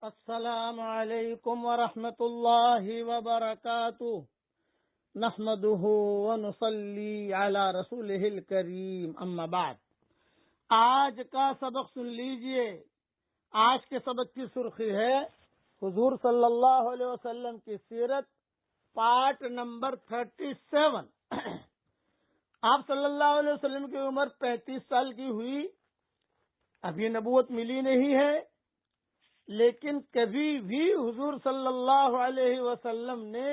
السلام علیکم ورحمۃ اللہ وبرکاتہ نحمده ونصلی علی رسولہ الکریم اما بعد۔ آج کا سبق سن لیجئے۔ آج کے سبق کی سرخی ہے حضور صلی اللہ علیہ وسلم کی سیرت پارٹ نمبر 37۔ آپ صلی اللہ علیہ وسلم کی عمر 35 سال کی ہوئی، ابھی نبوت ملی نہیں ہے، لیکن کبھی بھی حضور صلی اللہ علیہ وسلم نے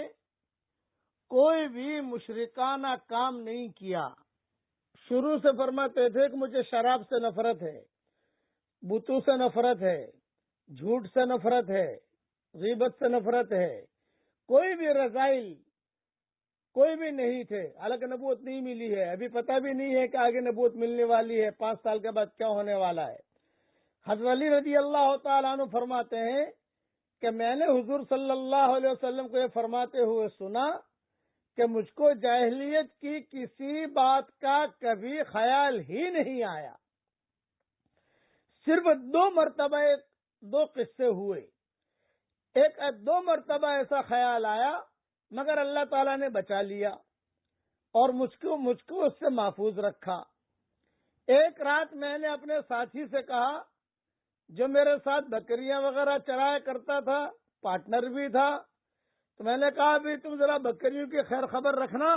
کوئی بھی مشرکانہ کام نہیں کیا۔ شروع سے فرماتے تھے کہ مجھے شراب سے نفرت ہے، بتوں سے نفرت ہے، جھوٹ سے نفرت ہے، غیبت سے نفرت ہے۔ کوئی بھی رذائل کوئی بھی نہیں تھے، حالانکہ نبوت نہیں ملی ہے، ابھی پتہ بھی نہیں ہے کہ آگے نبوت ملنے والی ہے، 5 سال کے بعد کیا ہونے والا ہے۔ حضرت علی رضی اللہ تعالیٰ عنہ فرماتے ہیں کہ میں نے حضور صلی اللہ علیہ وسلم کو یہ فرماتے ہوئے سنا کہ مجھ کو جاہلیت کی کسی بات کا کبھی خیال ہی نہیں آیا۔ صرف 2 مرتبہ 2 قصے ہوئے، ایک 2 مرتبہ ایسا خیال آیا، مگر اللہ تعالیٰ نے بچا لیا اور مجھ کو اس سے محفوظ رکھا۔ ایک رات میں نے اپنے ساتھی سے کہا، جو میرے ساتھ بکریاں وغیرہ چرایا کرتا تھا، پارٹنر بھی تھا، تو میں نے کہا بھی تم ذرا بکریوں کی خیر خبر رکھنا،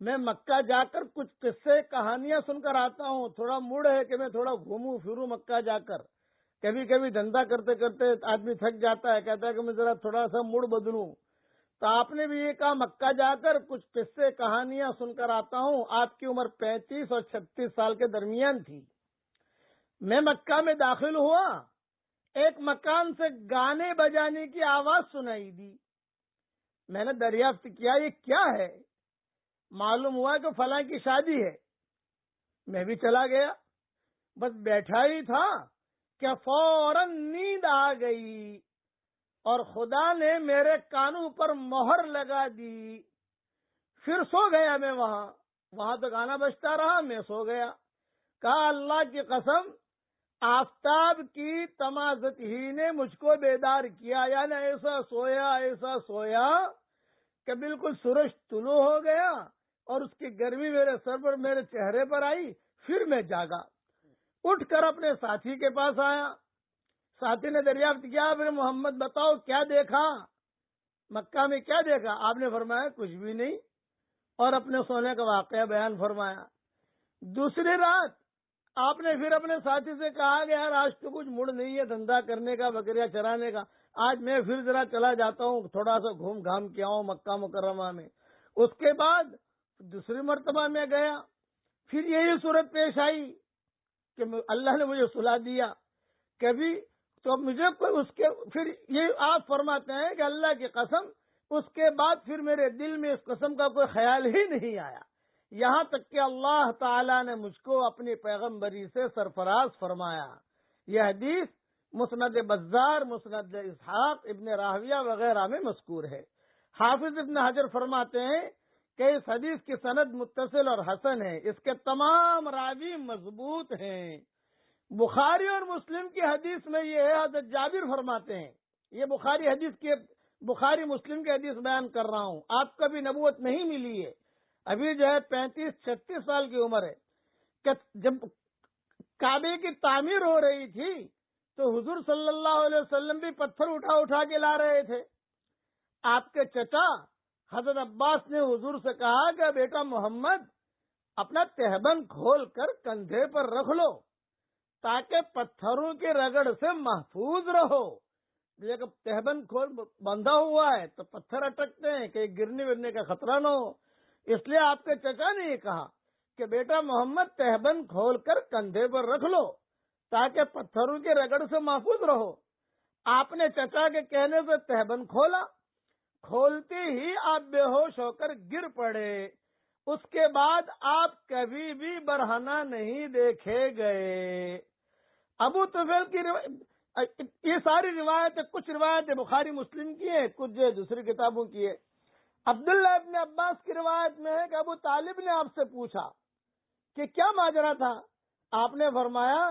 میں مکہ جا کر کچھ قصے کہانیاں سن کر آتا ہوں، تھوڑا موڈ ہے کہ میں تھوڑا گھوموں پھروں مکہ جا کر۔ کبھی کبھی دھندا کرتے کرتے آدمی تھک جاتا ہے، کہتا ہے کہ میں ذرا تھوڑا سا موڈ بدلوں۔ تو آپ نے بھی یہ کہا مکہ جا کر کچھ قصے کہانیاں سن کر آتا ہوں۔ آپ کی عمر 35 اور 36 سال کے درمیان تھی۔ میں مکہ میں داخل ہوا، ایک مکان سے گانے بجانے کی آواز سنائی دی۔ میں نے دریافت کیا یہ کیا ہے؟ معلوم ہوا کہ فلاں کی شادی ہے۔ میں بھی چلا گیا، بس بیٹھا ہی تھا کہ فوراً نیند آ گئی اور خدا نے میرے کانوں پر مہر لگا دی۔ پھر سو گیا میں وہاں تو گانا بجتا رہا، میں سو گیا۔ کہا اللہ کی قسم، آفتاب کی تمازت ہی نے مجھ کو بیدار کیا، یعنی ایسا سویا کہ بالکل سورج طلوع ہو گیا اور اس کی گرمی میرے سر پر میرے چہرے پر آئی۔ پھر میں جاگا، اٹھ کر اپنے ساتھی کے پاس آیا۔ ساتھی نے دریافت کیا، پھر محمد بتاؤ کیا دیکھا، مکہ میں کیا دیکھا؟ آپ نے فرمایا کچھ بھی نہیں، اور اپنے سونے کا واقعہ بیان فرمایا۔ دوسری رات آپ نے پھر اپنے ساتھی سے کہا کہ یار آج تو کچھ موڈ نہیں ہے دھندا کرنے کا، بکریاں چرانے کا، آج میں پھر ذرا چلا جاتا ہوں، تھوڑا سا گھوم گھام کے آؤں مکہ مکرمہ میں۔ اس کے بعد دوسری مرتبہ میں گیا، پھر یہی صورت پیش آئی کہ اللہ نے مجھے سلا دیا۔ کبھی تو مجھے پھر یہ آپ فرماتے ہیں کہ اللہ کی قسم، اس کے بعد پھر میرے دل میں اس قسم کا کوئی خیال ہی نہیں آیا، یہاں تک کہ اللہ تعالی نے مجھ کو اپنی پیغمبری سے سرفراز فرمایا۔ یہ حدیث مسند بزار، مسند اسحاق ابن راہویہ وغیرہ میں مذکور ہے۔ حافظ ابن حجر فرماتے ہیں کہ اس حدیث کی سند متصل اور حسن ہے، اس کے تمام راوی مضبوط ہیں۔ بخاری اور مسلم کی حدیث میں یہ ہے، حضرت جابر فرماتے ہیں، یہ بخاری مسلم کی حدیث بیان کر رہا ہوں، آپ کو بھی نبوت نہیں ملی ہے، ابھی جو ہے 35-36 سال کی عمر ہے، کہ جب کعبے کی تعمیر ہو رہی تھی تو حضور صلی اللہ علیہ وسلم بھی پتھر اٹھا کے لا رہے تھے۔ آپ کے چچا حضرت عباس نے حضور سے کہا کہ بیٹا محمد، اپنا تہبند کھول کر کندھے پر رکھ لو تاکہ پتھروں کی رگڑ سے محفوظ رہو۔ جب تہبند بندھا ہوا ہے تو پتھر اٹکتے ہیں کہ گرنے ورنے کا خطرہ نہ ہو، اس لیے آپ کے چچا نے یہ کہا کہ بیٹا محمد تہبند کھول کر کندھے پر رکھ لو تاکہ پتھروں کی رگڑ سے محفوظ رہو۔ آپ نے چچا کے کہنے سے تہبند کھولا، کھولتے ہی آپ بے ہوش ہو کر گر پڑے۔ اس کے بعد آپ کبھی بھی برہنہ نہیں دیکھے گئے۔ ابو طفیل کی یہ ساری روایتیں، کچھ روایتیں بخاری مسلم کی ہیں، کچھ دوسری کتابوں کی ہے۔ عبداللہ ابن عباس کی روایت میں ہے کہ ابو طالب نے آپ سے پوچھا کہ کیا ماجرا تھا؟ آپ نے فرمایا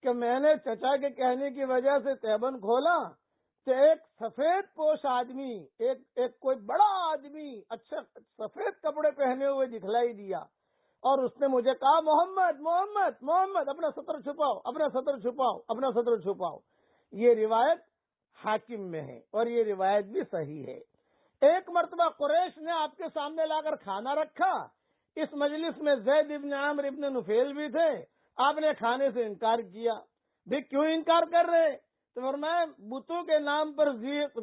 کہ میں نے چچا کے کہنے کی وجہ سے تیبند کھولا تو ایک سفید پوش آدمی، ایک کوئی بڑا آدمی اچھا سفید کپڑے پہنے ہوئے دکھلائی دیا، اور اس نے مجھے کہا محمد محمد محمد، اپنا سطر چھپاؤ، اپنا سطر چھپاؤ، اپنا سطر چھپاؤ۔ یہ روایت حاکم میں ہے اور یہ روایت بھی صحیح ہے۔ ایک مرتبہ قریش نے آپ کے سامنے لا کر کھانا رکھا، اس مجلس میں زید ابن عامر ابن نفیل بھی تھے، آپ نے کھانے سے انکار کیا۔ بھی کیوں انکار کر رہے؟ تو فرمایا بتوں کے نام پر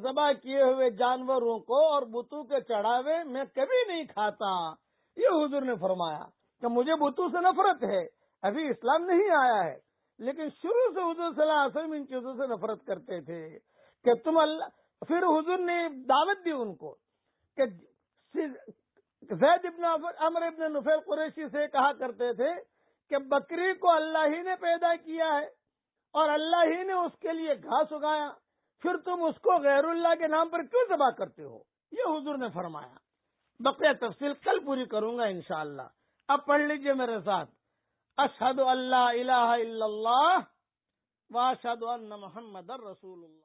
ذبح کیے ہوئے جانوروں کو اور بتوں کے چڑھاوے میں کبھی نہیں کھاتا۔ یہ حضور نے فرمایا کہ مجھے بتوں سے نفرت ہے، ابھی اسلام نہیں آیا ہے، لیکن شروع سے حضور صلی اللہ علیہ وسلم ان چیزوں سے نفرت کرتے تھے کہ تم اللہ۔ پھر حضور نے دعوت دی ان کو کہ زید ابن عمر ابن نفیل قریشی سے کہا کرتے تھے کہ بکری کو اللہ ہی نے پیدا کیا ہے اور اللہ ہی نے اس کے لیے گھاس اگایا، پھر تم اس کو غیر اللہ کے نام پر کیوں ذبح کرتے ہو؟ یہ حضور نے فرمایا۔ بقیہ تفصیل کل پوری کروں گا انشاءاللہ۔ اب پڑھ لیجئے میرے ساتھ، اشہد ان لا الہ الا اللہ واشہد ان محمد رسول اللہ۔